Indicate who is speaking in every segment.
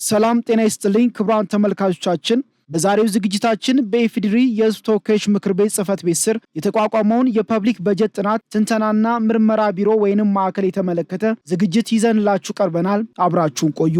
Speaker 1: ሰላም ጤና ይስጥልኝ ክቡራን ተመልካቾቻችን በዛሬው ዝግጅታችን በኢፌዴሪ የሕዝብ ተወካዮች ምክር ቤት ጽሕፈት ቤት ስር የተቋቋመውን የፐብሊክ በጀት ጥናት ትንተናና ምርመራ ቢሮ ወይንም ማዕከል የተመለከተ ዝግጅት ይዘንላችሁ ቀርበናል። አብራችሁን ቆዩ።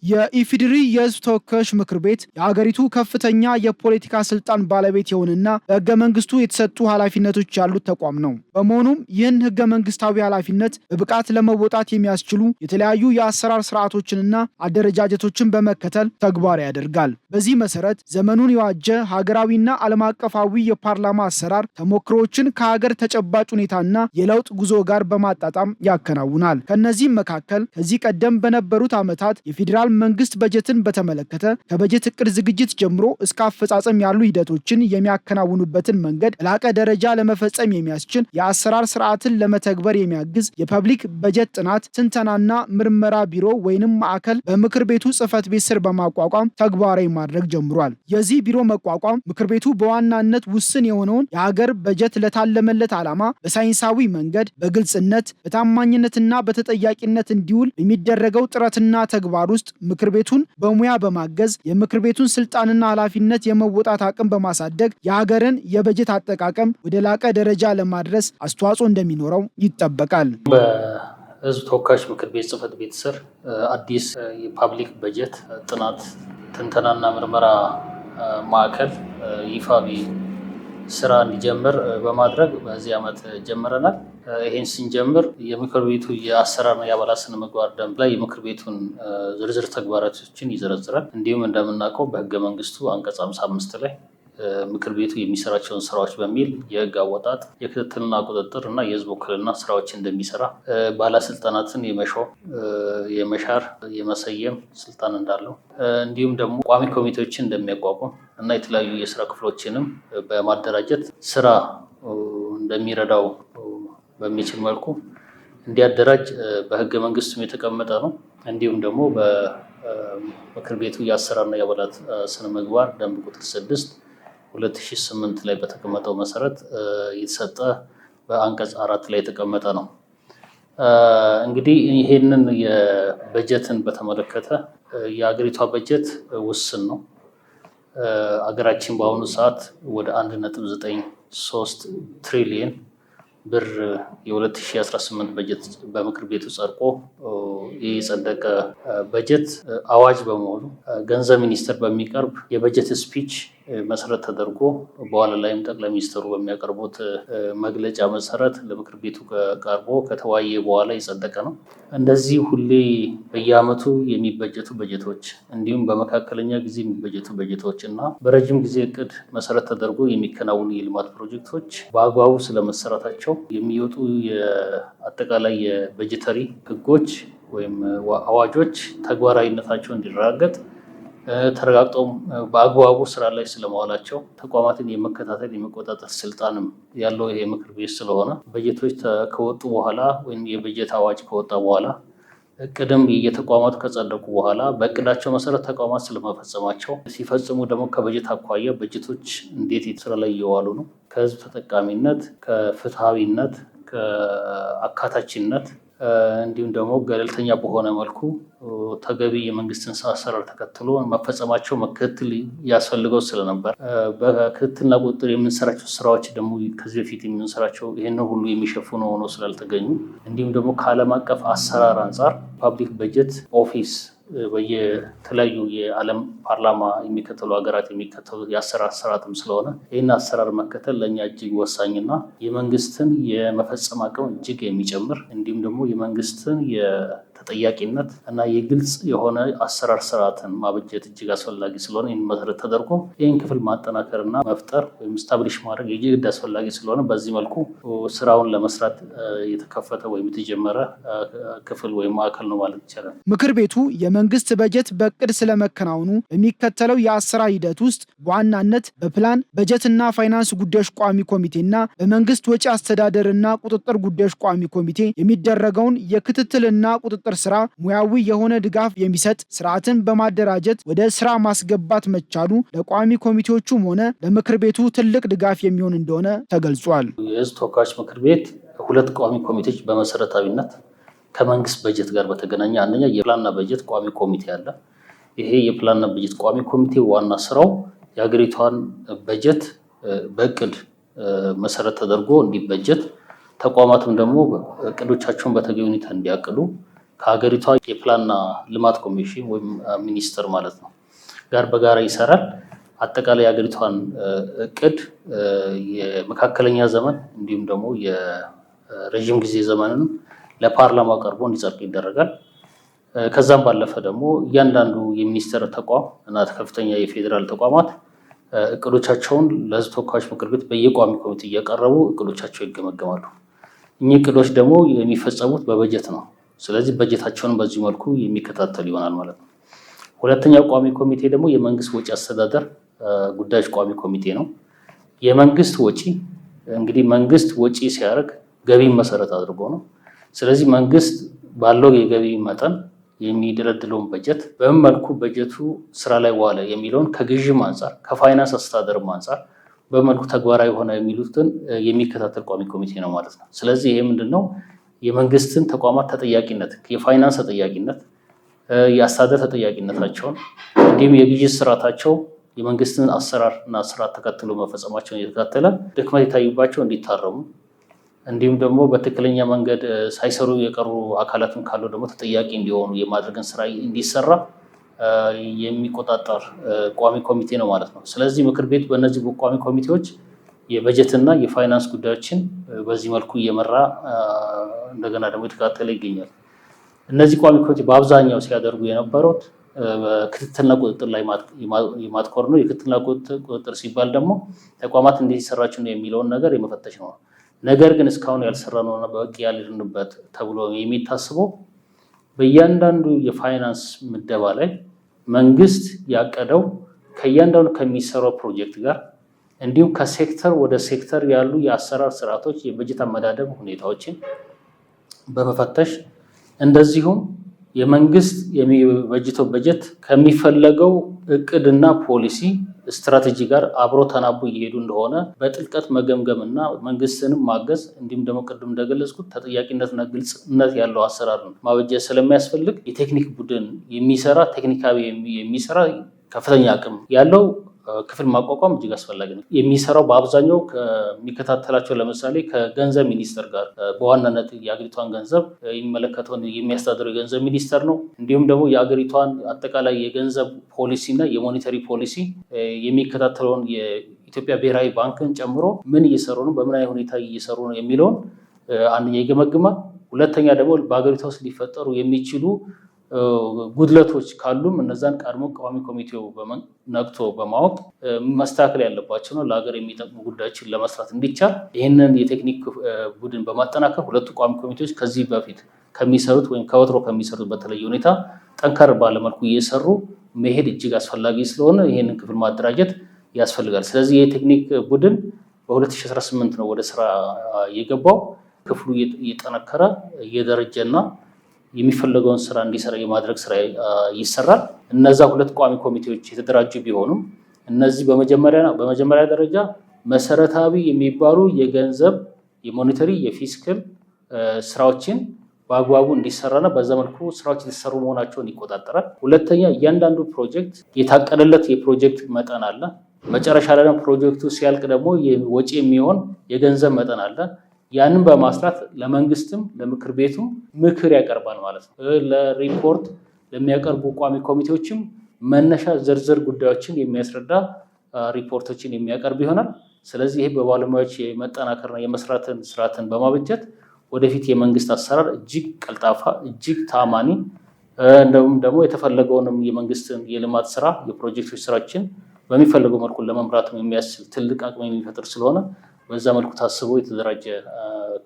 Speaker 1: የኢፌዴሪ የሕዝብ ተወካዮች ምክር ቤት የሀገሪቱ ከፍተኛ የፖለቲካ ስልጣን ባለቤት የሆነና በሕገ መንግስቱ የተሰጡ ኃላፊነቶች ያሉት ተቋም ነው። በመሆኑም ይህን ሕገ መንግስታዊ ኃላፊነት በብቃት ለመወጣት የሚያስችሉ የተለያዩ የአሰራር ስርዓቶችንና አደረጃጀቶችን በመከተል ተግባራዊ ያደርጋል። በዚህ መሰረት ዘመኑን የዋጀ ሀገራዊና ዓለም አቀፋዊ የፓርላማ አሰራር ተሞክሮዎችን ከሀገር ተጨባጭ ሁኔታና የለውጥ ጉዞ ጋር በማጣጣም ያከናውናል። ከነዚህም መካከል ከዚህ ቀደም በነበሩት ዓመታት የፌዴራል መንግስት በጀትን በተመለከተ ከበጀት እቅድ ዝግጅት ጀምሮ እስከ አፈጻጸም ያሉ ሂደቶችን የሚያከናውኑበትን መንገድ በላቀ ደረጃ ለመፈጸም የሚያስችል የአሰራር ስርዓትን ለመተግበር የሚያግዝ የፐብሊክ በጀት ጥናት ትንተናና ምርመራ ቢሮ ወይንም ማዕከል በምክር ቤቱ ጽሕፈት ቤት ስር በማቋቋም ተግባራዊ ማድረግ ጀምሯል። የዚህ ቢሮ መቋቋም ምክር ቤቱ በዋናነት ውስን የሆነውን የሀገር በጀት ለታለመለት ዓላማ በሳይንሳዊ መንገድ በግልጽነት በታማኝነትና በተጠያቂነት እንዲውል የሚደረገው ጥረትና ተግባር ውስጥ ምክር ቤቱን በሙያ በማገዝ የምክር ቤቱን ስልጣንና ኃላፊነት የመወጣት አቅም በማሳደግ የሀገርን የበጀት አጠቃቀም ወደ ላቀ ደረጃ ለማድረስ አስተዋጽኦ እንደሚኖረው ይጠበቃል።
Speaker 2: በሕዝብ ተወካዮች ምክር ቤት ጽሕፈት ቤት ስር አዲስ የፓብሊክ በጀት ጥናት ትንተናና ምርመራ ማዕከል ይፋዊ ስራ እንዲጀምር በማድረግ በዚህ ዓመት ጀምረናል። ይሄን ስንጀምር የምክር ቤቱ የአሰራርና የአባላት ስነ ምግባር ደንብ ላይ የምክር ቤቱን ዝርዝር ተግባራቶችን ይዘረዝራል። እንዲሁም እንደምናውቀው በሕገ መንግስቱ አንቀጽ 55 ላይ ምክር ቤቱ የሚሰራቸውን ስራዎች በሚል የህግ አወጣጥ የክትትልና ቁጥጥር እና የህዝብ ውክልና ስራዎች እንደሚሰራ፣ ባለስልጣናትን የመሾም የመሻር የመሰየም ስልጣን እንዳለው፣ እንዲሁም ደግሞ ቋሚ ኮሚቴዎችን እንደሚያቋቁም እና የተለያዩ የስራ ክፍሎችንም በማደራጀት ስራ እንደሚረዳው በሚችል መልኩ እንዲያደራጅ በህገ መንግስቱም የተቀመጠ ነው። እንዲሁም ደግሞ በምክር ቤቱ የአሰራርና የአባላት ስነ ምግባር ደንብ ቁጥር 6/2008 ላይ በተቀመጠው መሰረት የተሰጠ በአንቀጽ 4 ላይ የተቀመጠ ነው። እንግዲህ ይሄንን የበጀትን በተመለከተ የሀገሪቷ በጀት ውስን ነው። አገራችን በአሁኑ ሰዓት ወደ 1.93 ትሪሊየን ብር የ2018 በጀት በምክር ቤቱ ጸድቆ የጸደቀ በጀት አዋጅ በመሆኑ ገንዘብ ሚኒስቴር በሚቀርብ የበጀት ስፒች መሰረት ተደርጎ በኋላ ላይም ጠቅላይ ሚኒስትሩ በሚያቀርቡት መግለጫ መሰረት ለምክር ቤቱ ቀርቦ ከተወያየ በኋላ የጸደቀ ነው። እንደዚህ ሁሌ በየዓመቱ የሚበጀቱ በጀቶች እንዲሁም በመካከለኛ ጊዜ የሚበጀቱ በጀቶች እና በረጅም ጊዜ እቅድ መሰረት ተደርጎ የሚከናወኑ የልማት ፕሮጀክቶች በአግባቡ ስለመሰራታቸው የሚወጡ የአጠቃላይ የበጀተሪ ህጎች ወይም አዋጆች ተግባራዊነታቸው እንዲረጋገጥ ተረጋግጦም በአግባቡ ስራ ላይ ስለመዋላቸው ተቋማትን የመከታተል የመቆጣጠር ስልጣንም ያለው ይሄ ምክር ቤት ስለሆነ በጀቶች ከወጡ በኋላ ወይም የበጀት አዋጅ ከወጣ በኋላ እቅድም የተቋማት ከጸደቁ በኋላ በእቅዳቸው መሰረት ተቋማት ስለመፈጸማቸው ሲፈጽሙ ደግሞ ከበጀት አኳያ በጀቶች እንዴት ስራ ላይ እየዋሉ ነው፣ ከህዝብ ተጠቃሚነት፣ ከፍትሃዊነት፣ ከአካታችነት እንዲሁም ደግሞ ገለልተኛ በሆነ መልኩ ተገቢ የመንግስትን አሰራር ተከትሎ መፈጸማቸው መከታተል ያስፈልገው ስለነበር በክትትልና ቁጥጥር የምንሰራቸው ስራዎች ደግሞ ከዚህ በፊት የምንሰራቸው ይህንን ሁሉ የሚሸፍኑ ሆኖ ስላልተገኙ እንዲሁም ደግሞ ከዓለም አቀፍ አሰራር አንጻር ፓብሊክ በጀት ኦፊስ በየተለያዩ የዓለም ፓርላማ የሚከተሉ ሀገራት የሚከተሉ የአሰራር ስርዓትም ስለሆነ ይህን አሰራር መከተል ለእኛ እጅግ ወሳኝና የመንግስትን የመፈጸም አቅም እጅግ የሚጨምር እንዲሁም ደግሞ የመንግስትን የተጠያቂነት እና የግልጽ የሆነ አሰራር ስርዓትን ማበጀት እጅግ አስፈላጊ ስለሆነ ይህን መሰረት ተደርጎ ይህን ክፍል ማጠናከርና መፍጠር ወይም ስታብሊሽ ማድረግ እጅግ አስፈላጊ ስለሆነ በዚህ መልኩ ስራውን ለመስራት የተከፈተ ወይም የተጀመረ ክፍል ወይም ማዕከል ነው ማለት ይቻላል።
Speaker 1: ምክር ቤቱ የመንግስት በጀት በእቅድ ስለመከናወኑ በሚከተለው የአሰራር ሂደት ውስጥ በዋናነት በፕላን በጀትና ፋይናንስ ጉዳዮች ቋሚ ኮሚቴና በመንግስት ወጪ አስተዳደርና ቁጥጥር ጉዳዮች ቋሚ ኮሚቴ የሚደረገውን የክትትልና ቁጥጥር ስራ ሙያዊ የሆነ ድጋፍ የሚሰጥ ስርዓትን በማደራጀት ወደ ስራ ማስገባት መቻሉ ለቋሚ ኮሚቴዎቹም ሆነ ለምክር ቤቱ ትልቅ ድጋፍ የሚሆን እንደሆነ ተገልጿል።
Speaker 2: የሕዝብ ተወካዮች ምክር ቤት ሁለት ቋሚ ኮሚቴዎች በመሰረታዊነት ከመንግስት በጀት ጋር በተገናኘ አንደኛ የፕላንና በጀት ቋሚ ኮሚቴ አለ። ይሄ የፕላንና በጀት ቋሚ ኮሚቴ ዋና ስራው የሀገሪቷን በጀት በእቅድ መሰረት ተደርጎ እንዲበጀት፣ ተቋማትም ደግሞ እቅዶቻቸውን በተገቢ ሁኔታ እንዲያቅዱ ከሀገሪቷ የፕላንና ልማት ኮሚሽን ወይም ሚኒስቴር ማለት ነው ጋር በጋራ ይሰራል። አጠቃላይ የሀገሪቷን እቅድ የመካከለኛ ዘመን እንዲሁም ደግሞ የረዥም ጊዜ ዘመንን ለፓርላማ ቀርቦ እንዲጸድቅ ይደረጋል። ከዛም ባለፈ ደግሞ እያንዳንዱ የሚኒስቴር ተቋም እና ከፍተኛ የፌዴራል ተቋማት እቅዶቻቸውን ለሕዝብ ተወካዮች ምክር ቤት በየቋሚ ኮሚቴ እያቀረቡ እቅዶቻቸው ይገመገማሉ። እኚህ እቅዶች ደግሞ የሚፈጸሙት በበጀት ነው። ስለዚህ በጀታቸውን በዚህ መልኩ የሚከታተሉ ይሆናል ማለት ነው። ሁለተኛው ቋሚ ኮሚቴ ደግሞ የመንግስት ወጪ አስተዳደር ጉዳዮች ቋሚ ኮሚቴ ነው። የመንግስት ወጪ እንግዲህ መንግስት ወጪ ሲያደርግ ገቢን መሰረት አድርጎ ነው። ስለዚህ መንግስት ባለው የገቢ መጠን የሚደለድለውን በጀት በምን መልኩ በጀቱ ስራ ላይ ዋለ የሚለውን ከግዥም አንጻር ከፋይናንስ አስተዳደርም አንጻር በመልኩ ተግባራዊ ሆነ የሚሉትን የሚከታተል ቋሚ ኮሚቴ ነው ማለት ነው። ስለዚህ ይሄ ምንድነው? የመንግስትን ተቋማት ተጠያቂነት፣ የፋይናንስ ተጠያቂነት፣ የአስተዳደር ተጠያቂነታቸውን እንዲሁም የግዥ ስርዓታቸው የመንግስትን አሰራር እና ስርዓት ተከትሎ መፈጸማቸውን እየተከታተለ ድክመት የታዩባቸው እንዲታረሙ እንዲሁም ደግሞ በትክክለኛ መንገድ ሳይሰሩ የቀሩ አካላትም ካሉ ደግሞ ተጠያቂ እንዲሆኑ የማድረግን ስራ እንዲሰራ የሚቆጣጠር ቋሚ ኮሚቴ ነው ማለት ነው። ስለዚህ ምክር ቤት በእነዚህ ቋሚ ኮሚቴዎች የበጀትና የፋይናንስ ጉዳዮችን በዚህ መልኩ እየመራ እንደገና ደግሞ የተከታተለ ይገኛል። እነዚህ ቋሚ ኮሚቴ በአብዛኛው ሲያደርጉ የነበሩት ክትትልና ቁጥጥር ላይ የማትኮር ነው። የክትትልና ቁጥጥር ሲባል ደግሞ ተቋማት እንዴት ይሰራችሁ ነው የሚለውን ነገር የመፈተሽ ነው። ነገር ግን እስካሁን ያልሰራነውና በቂ ያልሄድንበት ተብሎ የሚታስበው በእያንዳንዱ የፋይናንስ ምደባ ላይ መንግስት ያቀደው ከእያንዳንዱ ከሚሰራው ፕሮጀክት ጋር እንዲሁም ከሴክተር ወደ ሴክተር ያሉ የአሰራር ስርዓቶች፣ የበጀት አመዳደብ ሁኔታዎችን በመፈተሽ እንደዚሁም የመንግስት የሚበጅተው በጀት ከሚፈለገው እቅድና ፖሊሲ ስትራቴጂ ጋር አብሮ ተናቦ እየሄዱ እንደሆነ በጥልቀት መገምገም እና መንግስትንም ማገዝ እንዲሁም ደግሞ ቅድም እንደገለጽኩት ተጠያቂነትና ግልጽነት ያለው አሰራር ማበጀት ስለሚያስፈልግ የቴክኒክ ቡድን የሚሰራ ቴክኒካዊ የሚሰራ ከፍተኛ አቅም ያለው ክፍል ማቋቋም እጅግ አስፈላጊ ነው። የሚሰራው በአብዛኛው ከሚከታተላቸው ለምሳሌ ከገንዘብ ሚኒስቴር ጋር በዋናነት የአገሪቷን ገንዘብ የሚመለከተውን የሚያስተዳድረው የገንዘብ ሚኒስቴር ነው። እንዲሁም ደግሞ የአገሪቷን አጠቃላይ የገንዘብ ፖሊሲ እና የሞኔተሪ ፖሊሲ የሚከታተለውን የኢትዮጵያ ብሔራዊ ባንክን ጨምሮ ምን እየሰሩ ነው፣ በምን አይነት ሁኔታ እየሰሩ ነው የሚለውን አንደኛ ይገመግማል። ሁለተኛ ደግሞ በአገሪቷ ውስጥ ሊፈጠሩ የሚችሉ ጉድለቶች ካሉም እነዛን ቀድሞ ቋሚ ኮሚቴው ነቅቶ በማወቅ መስተካከል ያለባቸው ነው ለሀገር የሚጠቅሙ ጉዳዮችን ለመስራት እንዲቻል ይህንን የቴክኒክ ቡድን በማጠናከር ሁለቱ ቋሚ ኮሚቴዎች ከዚህ በፊት ከሚሰሩት ወይም ከወትሮ ከሚሰሩት በተለየ ሁኔታ ጠንከር ባለመልኩ እየሰሩ መሄድ እጅግ አስፈላጊ ስለሆነ ይህንን ክፍል ማደራጀት ያስፈልጋል። ስለዚህ የቴክኒክ ቡድን በ2018 ነው ወደ ስራ የገባው። ክፍሉ እየጠነከረ እየደረጀና የሚፈለገውን ስራ እንዲሰራ የማድረግ ስራ ይሰራል። እነዛ ሁለት ቋሚ ኮሚቴዎች የተደራጁ ቢሆኑም እነዚህ በመጀመሪያ ደረጃ መሰረታዊ የሚባሉ የገንዘብ የሞኔተሪ የፊስካል ስራዎችን በአግባቡ እንዲሰራና በዛ መልኩ ስራዎች የተሰሩ መሆናቸውን ይቆጣጠራል። ሁለተኛ እያንዳንዱ ፕሮጀክት የታቀደለት የፕሮጀክት መጠን አለ። መጨረሻ ላይ ፕሮጀክቱ ሲያልቅ ደግሞ ወጪ የሚሆን የገንዘብ መጠን አለ። ያንን በማስራት ለመንግስትም ለምክር ቤቱም ምክር ያቀርባል ማለት ነው። ለሪፖርት ለሚያቀርቡ ቋሚ ኮሚቴዎችም መነሻ ዝርዝር ጉዳዮችን የሚያስረዳ ሪፖርቶችን የሚያቀርብ ይሆናል። ስለዚህ ይሄ በባለሙያዎች የመጠናከርና የመስራትን ስርዓትን በማበጀት ወደፊት የመንግስት አሰራር እጅግ ቀልጣፋ፣ እጅግ ታማኒ እንደውም ደግሞ የተፈለገውንም የመንግስትን የልማት ስራ የፕሮጀክቶች ስራችን በሚፈለገው መልኩ ለመምራት የሚያስችል ትልቅ አቅም የሚፈጥር ስለሆነ በዛ መልኩ ታስቦ የተደራጀ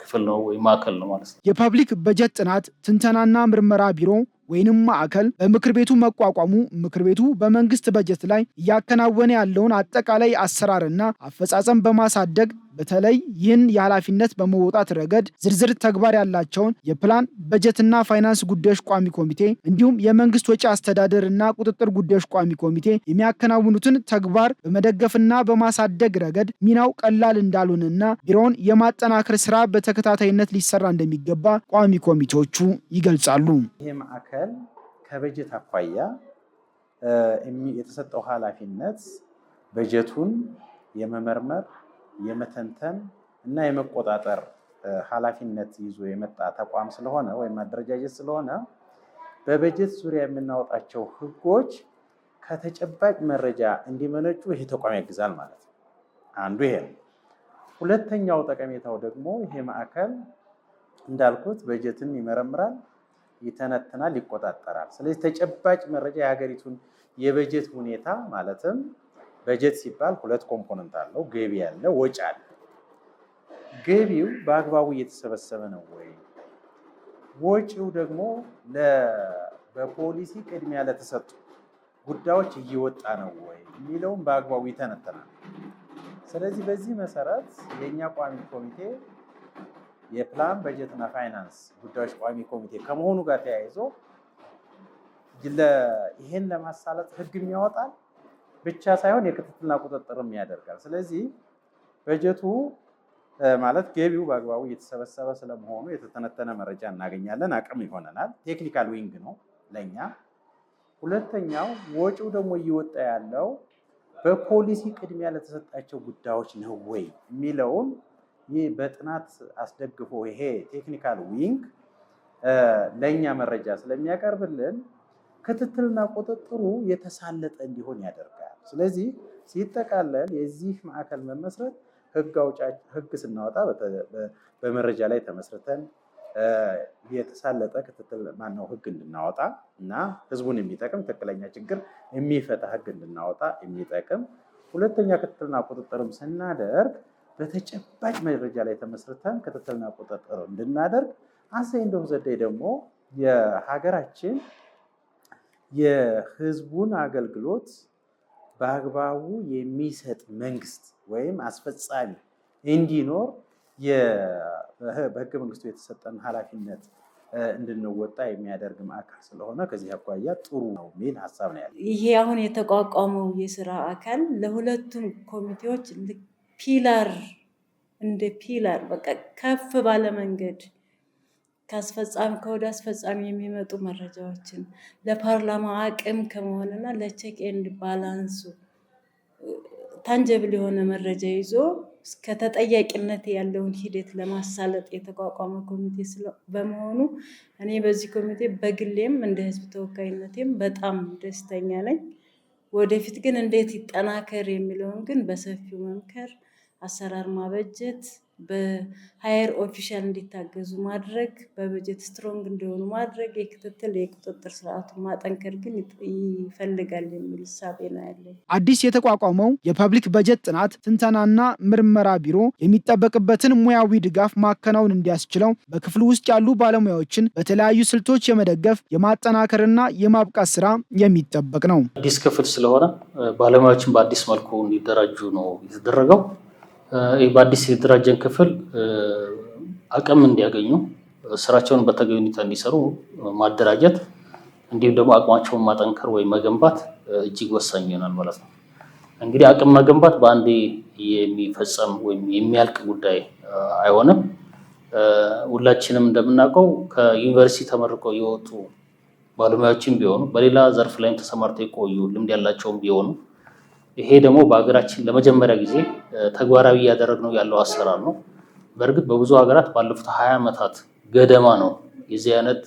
Speaker 2: ክፍል ነው ወይም ማዕከል ነው ማለት ነው።
Speaker 1: የፐብሊክ በጀት ጥናት ትንተናና ምርመራ ቢሮ ወይንም ማዕከል በምክር ቤቱ መቋቋሙ ምክር ቤቱ በመንግስት በጀት ላይ እያከናወነ ያለውን አጠቃላይ አሰራርና አፈጻጸም በማሳደግ በተለይ ይህን የኃላፊነት በመወጣት ረገድ ዝርዝር ተግባር ያላቸውን የፕላን በጀትና ፋይናንስ ጉዳዮች ቋሚ ኮሚቴ እንዲሁም የመንግስት ወጪ አስተዳደርና ቁጥጥር ጉዳዮች ቋሚ ኮሚቴ የሚያከናውኑትን ተግባር በመደገፍና በማሳደግ ረገድ ሚናው ቀላል እንዳልሆነና ቢሮውን የማጠናከር ስራ በተከታታይነት ሊሰራ እንደሚገባ ቋሚ ኮሚቴዎቹ ይገልጻሉ።
Speaker 3: ይህ ማዕከል ከበጀት አኳያ የተሰጠው ኃላፊነት በጀቱን የመመርመር የመተንተን እና የመቆጣጠር ኃላፊነት ይዞ የመጣ ተቋም ስለሆነ ወይም አደረጃጀት ስለሆነ በበጀት ዙሪያ የምናወጣቸው ህጎች ከተጨባጭ መረጃ እንዲመነጩ ይሄ ተቋም ያግዛል ማለት ነው። አንዱ ይሄ ነው። ሁለተኛው ጠቀሜታው ደግሞ ይሄ ማዕከል እንዳልኩት በጀትን ይመረምራል፣ ይተነትናል፣ ይቆጣጠራል። ስለዚህ ተጨባጭ መረጃ የሀገሪቱን የበጀት ሁኔታ ማለትም በጀት ሲባል ሁለት ኮምፖነንት አለው፣ ገቢ አለ፣ ወጪ አለ። ገቢው በአግባቡ እየተሰበሰበ ነው ወይ፣ ወጪው ደግሞ በፖሊሲ ቅድሚያ ለተሰጡ ጉዳዮች እየወጣ ነው ወይ የሚለውን በአግባቡ ይተነተናል። ስለዚህ በዚህ መሰረት የኛ ቋሚ ኮሚቴ የፕላን በጀትና ፋይናንስ ጉዳዮች ቋሚ ኮሚቴ ከመሆኑ ጋር ተያይዞ ይሄን ለማሳለጥ ህግም ያወጣል ብቻ ሳይሆን የክትትልና ቁጥጥርም ያደርጋል። ስለዚህ በጀቱ ማለት ገቢው በአግባቡ እየተሰበሰበ ስለመሆኑ የተተነተነ መረጃ እናገኛለን፣ አቅም ይሆነናል። ቴክኒካል ዊንግ ነው ለኛ። ሁለተኛው ወጪው ደግሞ እየወጣ ያለው በፖሊሲ ቅድሚያ ለተሰጣቸው ጉዳዮች ነው ወይ የሚለውን ይህ በጥናት አስደግፎ ይሄ ቴክኒካል ዊንግ ለኛ መረጃ ስለሚያቀርብልን ክትትልና ቁጥጥሩ የተሳለጠ እንዲሆን ያደርጋል። ስለዚህ ሲጠቃለል የዚህ ማዕከል መመስረት ህግ ስናወጣ በመረጃ ላይ ተመስርተን የተሳለጠ ክትትል ህግ እንድናወጣ እና ህዝቡን የሚጠቅም ትክክለኛ ችግር የሚፈታ ህግ እንድናወጣ የሚጠቅም፣ ሁለተኛ ክትትልና ቁጥጥርም ስናደርግ በተጨባጭ መረጃ ላይ ተመስርተን ክትትልና ቁጥጥር እንድናደርግ እንደው ዘዴ ደግሞ የሀገራችን የህዝቡን አገልግሎት በአግባቡ የሚሰጥ መንግስት ወይም አስፈጻሚ እንዲኖር በህገ መንግስቱ የተሰጠን ኃላፊነት እንድንወጣ የሚያደርግ ማዕከል ስለሆነ ከዚህ አኳያ ጥሩ ነው የሚል ሀሳብ ነው ያለው።
Speaker 4: ይሄ አሁን የተቋቋመው የስራ አካል ለሁለቱም ኮሚቴዎች እንደ ፒላር በቃ ከፍ ባለ መንገድ ከወደ አስፈጻሚ የሚመጡ መረጃዎችን ለፓርላማ አቅም ከመሆንና ለቼክ ኤንድ ባላንሱ ታንጀብል የሆነ መረጃ ይዞ እስከ ተጠያቂነት ያለውን ሂደት ለማሳለጥ የተቋቋመ ኮሚቴ በመሆኑ እኔ በዚህ ኮሚቴ በግሌም እንደ ህዝብ ተወካይነቴም በጣም ደስተኛ ነኝ። ወደፊት ግን እንዴት ይጠናከር የሚለውን ግን በሰፊው መምከር፣ አሰራር ማበጀት፣ በሃየር ኦፊሻል እንዲታገዙ ማድረግ፣ በበጀት ስትሮንግ እንዲሆኑ ማድረግ፣ የክትትል የቁጥጥር ስርዓቱን ማጠንከር ግን ይፈልጋል የሚል ሂሳብ ነው ያለኝ።
Speaker 1: አዲስ የተቋቋመው የፐብሊክ በጀት ጥናት ትንተናና ምርመራ ቢሮ የሚጠበቅበትን ሙያዊ ድጋፍ ማከናወን እንዲያስችለው በክፍሉ ውስጥ ያሉ ባለሙያዎችን በተለያዩ ስልቶች የመደገፍ የማጠናከርና የማብቃት ስራ የሚጠበቅ ነው።
Speaker 2: አዲስ ክፍል ስለሆነ ባለሙያዎችን በአዲስ መልኩ እንዲደራጁ ነው የተደረገው። በአዲስ የተደራጀን ክፍል አቅም እንዲያገኙ ስራቸውን በተገቢ ሁኔታ እንዲሰሩ ማደራጀት እንዲሁም ደግሞ አቅማቸውን ማጠንከር ወይም መገንባት እጅግ ወሳኝ ይሆናል ማለት ነው። እንግዲህ አቅም መገንባት በአንዴ የሚፈጸም ወይም የሚያልቅ ጉዳይ አይሆንም። ሁላችንም እንደምናውቀው ከዩኒቨርሲቲ ተመርቀው የወጡ ባለሙያዎችም ቢሆኑ በሌላ ዘርፍ ላይም ተሰማርተው የቆዩ ልምድ ያላቸውም ቢሆኑ ይሄ ደግሞ በሀገራችን ለመጀመሪያ ጊዜ ተግባራዊ እያደረግነው ያለው አሰራር ነው። በእርግጥ በብዙ ሀገራት ባለፉት 20 ዓመታት ገደማ ነው የዚህ አይነት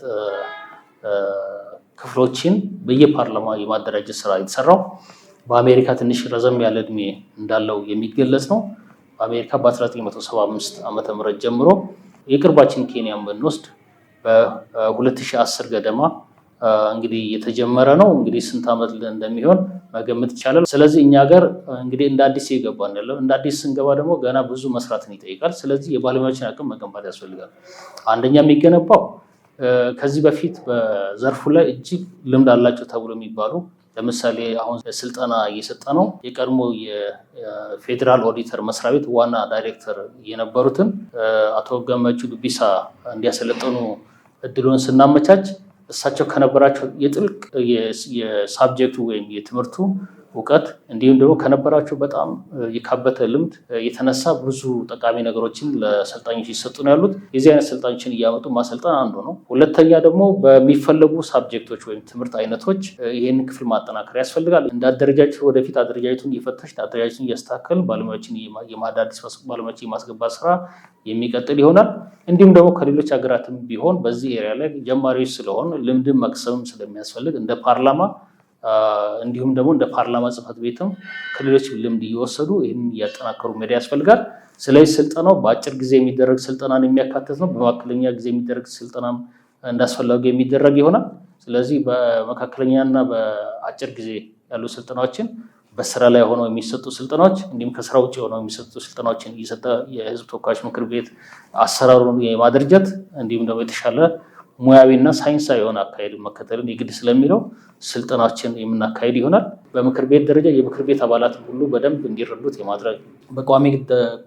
Speaker 2: ክፍሎችን በየፓርላማ የማደራጀት ስራ የተሰራው። በአሜሪካ ትንሽ ረዘም ያለ እድሜ እንዳለው የሚገለጽ ነው። በአሜሪካ በ1975 ዓመተ ምህረት ጀምሮ የቅርባችን ኬንያን ብንወስድ በ2010 ገደማ እንግዲህ የተጀመረ ነው። እንግዲህ ስንት ዓመት እንደሚሆን መገመት ይቻላል። ስለዚህ እኛ ሀገር እንግዲህ እንደ አዲስ የገባን ያለው እንደ አዲስ ስንገባ ደግሞ ገና ብዙ መስራትን ይጠይቃል። ስለዚህ የባለሙያዎችን አቅም መገንባት ያስፈልጋል። አንደኛ የሚገነባው ከዚህ በፊት በዘርፉ ላይ እጅግ ልምድ አላቸው ተብሎ የሚባሉ ለምሳሌ አሁን ስልጠና እየሰጠ ነው የቀድሞ የፌዴራል ኦዲተር መስሪያ ቤት ዋና ዳይሬክተር የነበሩትን አቶ ገመቹ ዱቢሳ እንዲያሰለጥኑ እድሉን ስናመቻች እሳቸው ከነበራቸው የጥልቅ የሳብጀክቱ ወይም የትምህርቱ እውቀት እንዲሁም ደግሞ ከነበራቸው በጣም የካበተ ልምድ የተነሳ ብዙ ጠቃሚ ነገሮችን ለሰልጣኞች ይሰጡ ነው ያሉት። የዚህ አይነት ሰልጣኞችን እያመጡ ማሰልጠን አንዱ ነው። ሁለተኛ ደግሞ በሚፈለጉ ሳብጀክቶች ወይም ትምህርት አይነቶች ይህን ክፍል ማጠናከር ያስፈልጋል። እንደ አደረጃጀቱ ወደፊት አደረጃጀቱን እየፈተሽ አደረጃጀቱን እያስተካከል ባለሙያዎችን የማዳዲስ ባለሙያዎችን የማስገባት ስራ የሚቀጥል ይሆናል። እንዲሁም ደግሞ ከሌሎች ሀገራትም ቢሆን በዚህ ኤሪያ ላይ ጀማሪዎች ስለሆን ልምድን መቅሰምም ስለሚያስፈልግ እንደ ፓርላማ እንዲሁም ደግሞ እንደ ፓርላማ ጽሕፈት ቤትም ከሌሎች ልምድ እየወሰዱ ይህን እያጠናከሩ መሄድ ያስፈልጋል። ስለዚህ ስልጠናው በአጭር ጊዜ የሚደረግ ስልጠናን የሚያካትት ነው። በመካከለኛ ጊዜ የሚደረግ ስልጠናም እንዳስፈላጊው የሚደረግ ይሆናል። ስለዚህ በመካከለኛና በአጭር ጊዜ ያሉ ስልጠናዎችን በስራ ላይ ሆነው የሚሰጡ ስልጠናዎች እንዲሁም ከስራ ውጭ ሆነው የሚሰጡ ስልጠናዎችን እየሰጠ የሕዝብ ተወካዮች ምክር ቤት አሰራሩን የማደራጀት እንዲሁም ደግሞ የተሻለ ሙያዊና ሳይንሳዊ የሆነ አካሄድ መከተልን የግድ ስለሚለው ስልጠናዎችን የምናካሄድ ይሆናል። በምክር ቤት ደረጃ የምክር ቤት አባላት ሁሉ በደንብ እንዲረዱት የማድረግ በቋሚ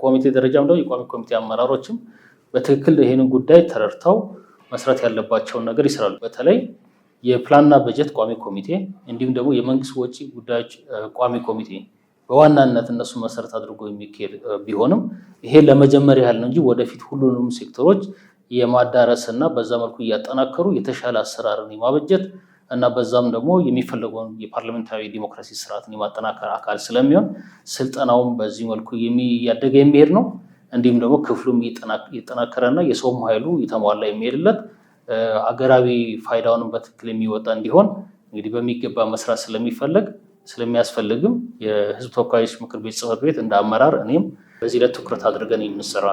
Speaker 2: ኮሚቴ ደረጃም ደግሞ የቋሚ ኮሚቴ አመራሮችም በትክክል ይህንን ጉዳይ ተረድተው መስራት ያለባቸውን ነገር ይሰራሉ። በተለይ የፕላንና በጀት ቋሚ ኮሚቴ እንዲሁም ደግሞ የመንግስት ወጪ ጉዳዮች ቋሚ ኮሚቴ በዋናነት እነሱ መሰረት አድርጎ የሚካሄድ ቢሆንም ይሄ ለመጀመሪያ ያህል ነው እንጂ ወደፊት ሁሉንም ሴክተሮች የማዳረስ እና በዛ መልኩ እያጠናከሩ የተሻለ አሰራርን የማበጀት እና በዛም ደግሞ የሚፈለገውን የፓርላሜንታዊ ዲሞክራሲ ስርዓትን የማጠናከር አካል ስለሚሆን ስልጠናውም በዚህ መልኩ እያደገ የሚሄድ ነው። እንዲሁም ደግሞ ክፍሉም እየጠናከረና የሰውም ኃይሉ የተሟላ የሚሄድለት አገራዊ ፋይዳውንም በትክክል የሚወጣ እንዲሆን እንግዲህ በሚገባ መስራት ስለሚያስፈልግም የሕዝብ ተወካዮች ምክር ቤት ጽሕፈት ቤት እንደ አመራር እኔም በዚህ ላይ ትኩረት አድርገን የምንሰራ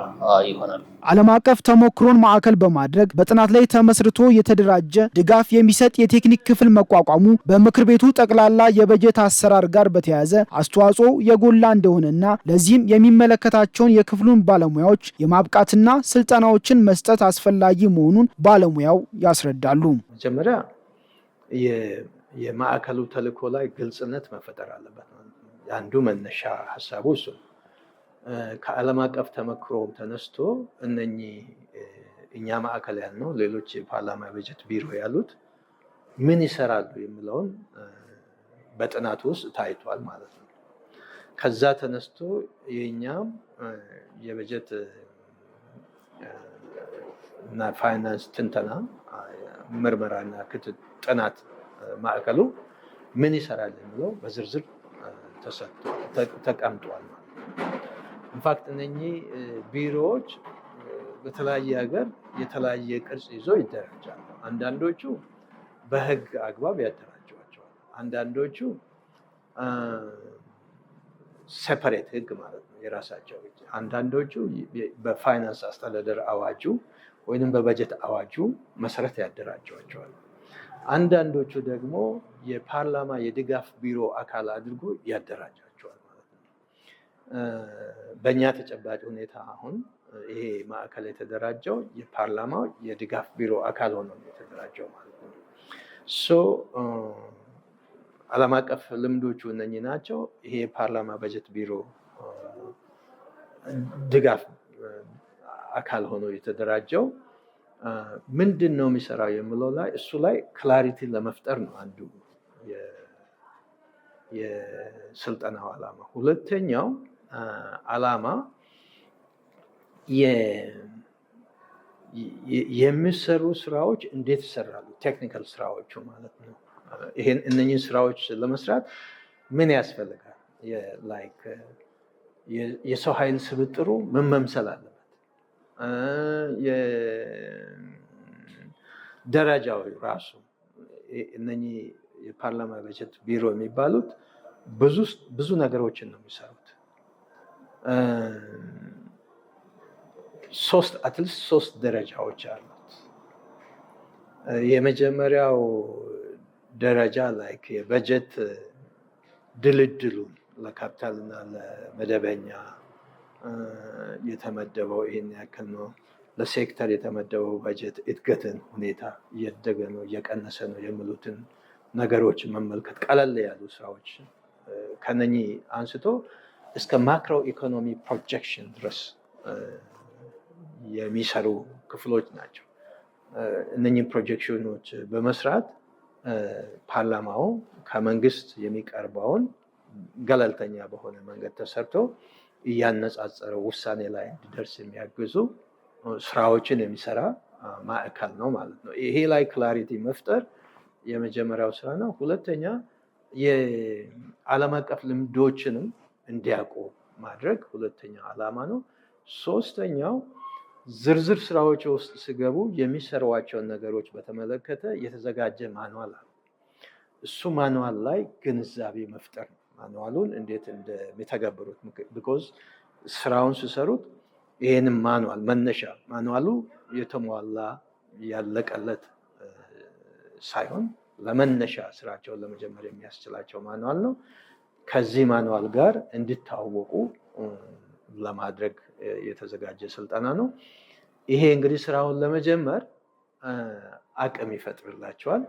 Speaker 2: ይሆናል።
Speaker 1: ዓለም አቀፍ ተሞክሮን ማዕከል በማድረግ በጥናት ላይ ተመስርቶ የተደራጀ ድጋፍ የሚሰጥ የቴክኒክ ክፍል መቋቋሙ በምክር ቤቱ ጠቅላላ የበጀት አሰራር ጋር በተያያዘ አስተዋጽኦ የጎላ እንደሆነና ለዚህም የሚመለከታቸውን የክፍሉን ባለሙያዎች የማብቃትና ስልጠናዎችን መስጠት አስፈላጊ መሆኑን ባለሙያው ያስረዳሉ።
Speaker 5: መጀመሪያ የማዕከሉ ተልዕኮ ላይ ግልጽነት መፈጠር አለበት። አንዱ መነሻ ሀሳቡ እሱ ከዓለም አቀፍ ተመክሮም ተነስቶ እነኚህ እኛ ማዕከል ያልነው ሌሎች የፓርላማ በጀት ቢሮ ያሉት ምን ይሰራሉ የሚለውን በጥናት ውስጥ ታይቷል ማለት ነው። ከዛ ተነስቶ የኛም የበጀት እና ፋይናንስ ትንተና ምርመራና ጥናት ማዕከሉ ምን ይሰራል የሚለው በዝርዝር ተቀምጧል። ኢንፋክት እነኚህ ቢሮዎች በተለያየ ሀገር የተለያየ ቅርጽ ይዞ ይደራጃሉ። አንዳንዶቹ በሕግ አግባብ ያደራጇቸዋል። አንዳንዶቹ ሴፐሬት ሕግ ማለት ነው የራሳቸው። አንዳንዶቹ በፋይናንስ አስተዳደር አዋጁ ወይንም በበጀት አዋጁ መሰረት ያደራጇቸዋል። አንዳንዶቹ ደግሞ የፓርላማ የድጋፍ ቢሮ አካል አድርጎ ያደራጃቸዋል ማለት ነው። በእኛ ተጨባጭ ሁኔታ አሁን ይሄ ማዕከል የተደራጀው የፓርላማው የድጋፍ ቢሮ አካል ሆኖ የተደራጀው ማለት ነው። ዓለም አቀፍ ልምዶቹ እነኚህ ናቸው። ይሄ የፓርላማ በጀት ቢሮ ድጋፍ አካል ሆኖ የተደራጀው ምንድን ነው የሚሰራው የሚለው ላይ እሱ ላይ ክላሪቲ ለመፍጠር ነው አንዱ የስልጠናው ዓላማ። ሁለተኛው ዓላማ የሚሰሩ ስራዎች እንዴት ይሰራሉ፣ ቴክኒካል ስራዎቹ ማለት ነው። እነኚህን ስራዎች ለመስራት ምን ያስፈልጋል፣ የሰው ኃይል ስብጥሩ ምን መምሰል አለበት፣ ደረጃው ራሱ እነኚህ የፓርላማ በጀት ቢሮ የሚባሉት ብዙ ነገሮችን ነው የሚሰሩት። አትሊስት ሶስት ደረጃዎች አሉት። የመጀመሪያው ደረጃ የበጀት ድልድሉን ለካፒታልና ለመደበኛ የተመደበው ይህን ያክል ነው፣ ለሴክተር የተመደበው በጀት እድገትን ሁኔታ እያደገ ነው እየቀነሰ ነው የሚሉትን ነገሮችን መመልከት ቀለል ያሉ ስራዎች ከነኚህ አንስቶ እስከ ማክሮ ኢኮኖሚ ፕሮጀክሽን ድረስ የሚሰሩ ክፍሎች ናቸው። እነኚህ ፕሮጀክሽኖች በመስራት ፓርላማው ከመንግስት የሚቀርበውን ገለልተኛ በሆነ መንገድ ተሰርቶ እያነጻጸረው ውሳኔ ላይ እንዲደርስ የሚያግዙ ስራዎችን የሚሰራ ማዕከል ነው ማለት ነው። ይሄ ላይ ክላሪቲ መፍጠር የመጀመሪያው ስራ ነው። ሁለተኛ የዓለም አቀፍ ልምዶችንም እንዲያውቁ ማድረግ ሁለተኛው ዓላማ ነው። ሶስተኛው ዝርዝር ስራዎች ውስጥ ሲገቡ የሚሰሯቸውን ነገሮች በተመለከተ የተዘጋጀ ማኑዋል አለ። እሱ ማኑዋል ላይ ግንዛቤ መፍጠር ነው። ማኑዋሉን እንዴት እንደሚተገብሩት ቢኮዝ ስራውን ሲሰሩት ይሄንን ማኑዋል መነሻ ማኑዋሉ የተሟላ ያለቀለት ሳይሆን ለመነሻ ስራቸውን ለመጀመር የሚያስችላቸው ማኑዋል ነው። ከዚህ ማኑዋል ጋር እንዲታወቁ ለማድረግ የተዘጋጀ ስልጠና ነው። ይሄ እንግዲህ ስራውን ለመጀመር አቅም ይፈጥርላቸዋል።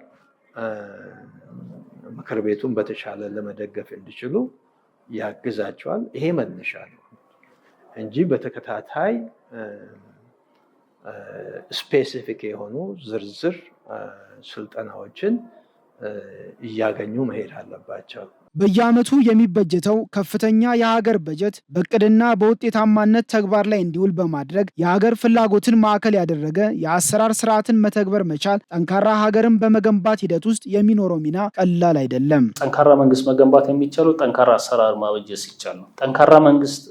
Speaker 5: ምክር ቤቱን በተሻለ ለመደገፍ እንዲችሉ ያግዛቸዋል። ይሄ መነሻ ነው እንጂ በተከታታይ ስፔሲፊክ የሆኑ ዝርዝር ስልጠናዎችን እያገኙ መሄድ አለባቸው።
Speaker 1: በየዓመቱ የሚበጀተው ከፍተኛ የሀገር በጀት በእቅድና በውጤታማነት ተግባር ላይ እንዲውል በማድረግ የሀገር ፍላጎትን ማዕከል ያደረገ የአሰራር ስርዓትን መተግበር መቻል ጠንካራ ሀገርን በመገንባት ሂደት ውስጥ የሚኖረው ሚና ቀላል አይደለም።
Speaker 2: ጠንካራ መንግስት መገንባት የሚቻለው ጠንካራ አሰራር ማበጀት ሲቻል ነው። ጠንካራ መንግስት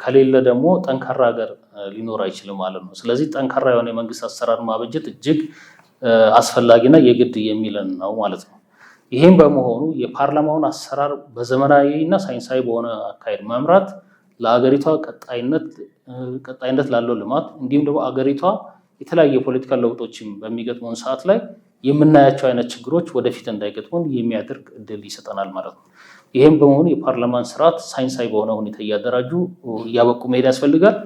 Speaker 2: ከሌለ ደግሞ ጠንካራ ሀገር ሊኖር አይችልም ማለት ነው። ስለዚህ ጠንካራ የሆነ የመንግስት አሰራር ማበጀት እጅግ አስፈላጊና የግድ የሚለን ነው ማለት ነው። ይህም በመሆኑ የፓርላማውን አሰራር በዘመናዊና ሳይንሳዊ በሆነ አካሄድ መምራት ለአገሪቷ ቀጣይነት ላለው ልማት እንዲሁም ደግሞ አገሪቷ የተለያዩ የፖለቲካ ለውጦችን በሚገጥሙን ሰዓት ላይ የምናያቸው አይነት ችግሮች ወደፊት እንዳይገጥሙን የሚያደርግ እድል ይሰጠናል ማለት ነው። ይህም በመሆኑ የፓርላማን ስርዓት ሳይንሳዊ በሆነ ሁኔታ እያደራጁ እያበቁ መሄድ ያስፈልጋል።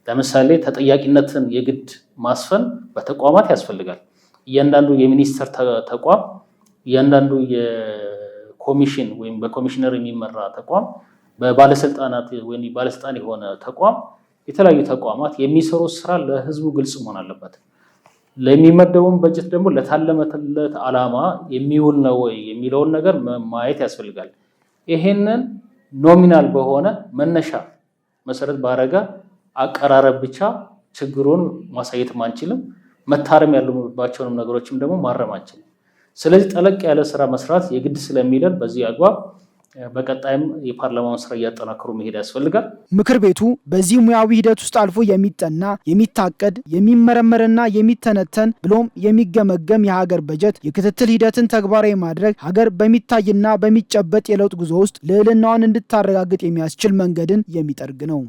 Speaker 2: ለምሳሌ ተጠያቂነትን የግድ ማስፈን በተቋማት ያስፈልጋል። እያንዳንዱ የሚኒስቴር ተቋም እያንዳንዱ የኮሚሽን ወይም በኮሚሽነር የሚመራ ተቋም በባለስልጣናት ወይም ባለስልጣን የሆነ ተቋም የተለያዩ ተቋማት የሚሰሩት ስራ ለህዝቡ ግልጽ መሆን አለበት። ለሚመደቡን በጀት ደግሞ ለታለመለት ዓላማ የሚውል ነው ወይ የሚለውን ነገር ማየት ያስፈልጋል። ይሄንን ኖሚናል በሆነ መነሻ መሰረት ባረጋ አቀራረብ ብቻ ችግሩን ማሳየት አንችልም። መታረም ያሉባቸውንም ነገሮችም ደግሞ ማረም አንችልም። ስለዚህ ጠለቅ ያለ ስራ መስራት የግድ ስለሚለን በዚህ አግባብ በቀጣይም የፓርላማውን ስራ እያጠናከሩ መሄድ ያስፈልጋል።
Speaker 1: ምክር ቤቱ በዚህ ሙያዊ ሂደት ውስጥ አልፎ የሚጠና የሚታቀድ የሚመረመርና የሚተነተን ብሎም የሚገመገም የሀገር በጀት የክትትል ሂደትን ተግባራዊ ማድረግ ሀገር በሚታይና በሚጨበጥ የለውጥ ጉዞ ውስጥ ልዕልናዋን እንድታረጋግጥ የሚያስችል መንገድን የሚጠርግ ነው።